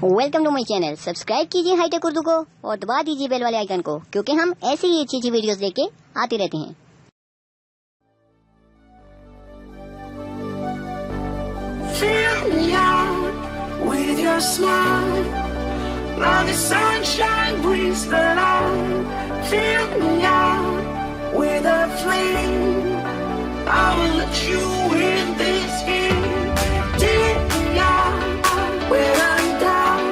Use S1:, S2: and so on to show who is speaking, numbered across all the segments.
S1: Welcome to my channel. Subscribe कीजिए hi tech Urdu को और दबा दीजिए बेल वाले आइकन को, क्योंकि हम ऐसी ही अच्छी वीडियोस लेके आते रहते हैं।
S2: Fill me out with your smile. Now the sunshine brings the light. Fill me out with a flame. I will let you in this game. Take me out where I'm down.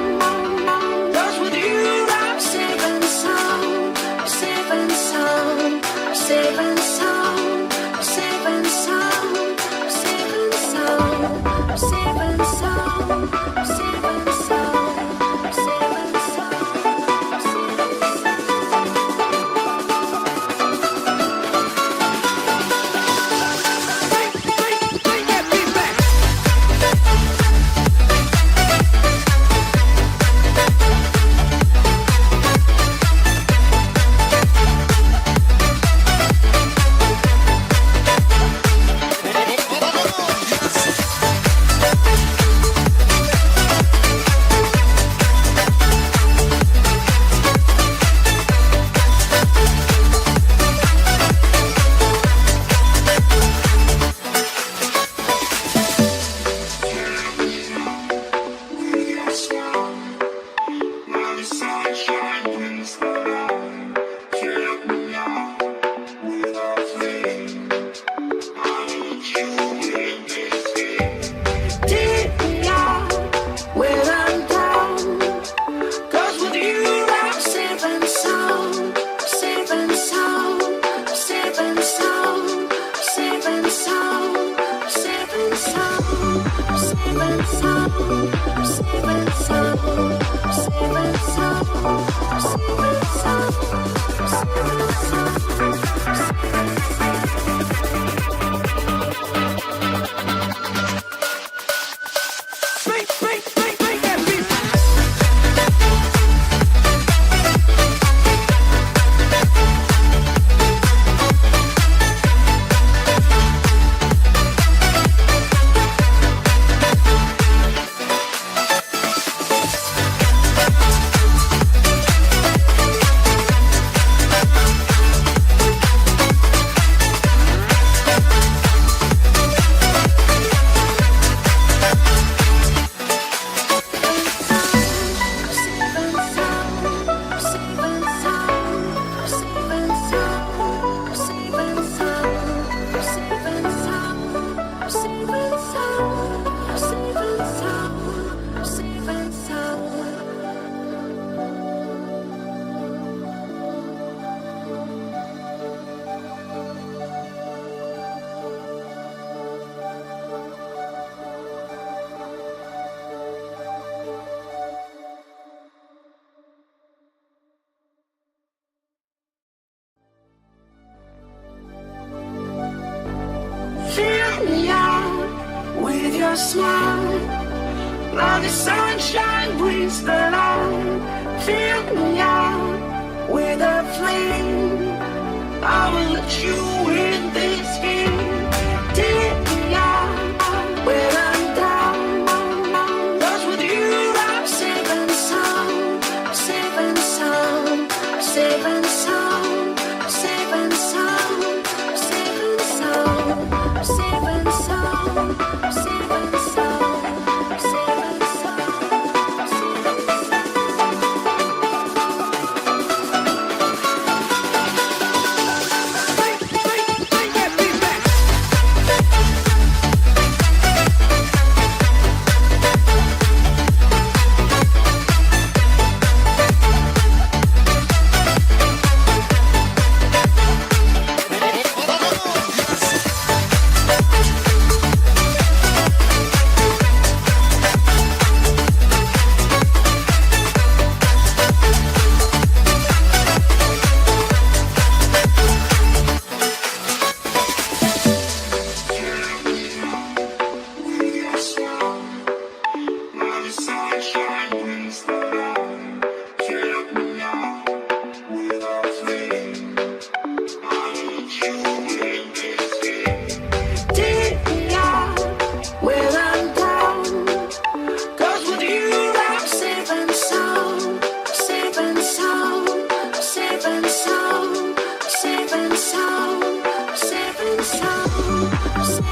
S2: 'Cause with you I'm safe and sound. I'm safe and sound. I'm safe and sound. I'm safe and sound. I'm safe and sound. I'm safe and sound. I'm safe and sound. I'm safe and Fill me out with your smile. Now the sunshine brings the light. Fill me out with a flame. I will let you in this game. Take me out where I'm down. 'Cause with you I'm safe and sound. I'm safe and sound. I'm safe and sound. I'm safe and sound. I'm safe and sound. I'm safe and sound. I'm safe and sound. I'm safe and sound.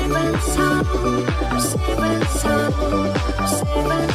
S2: saving time, saving time, saving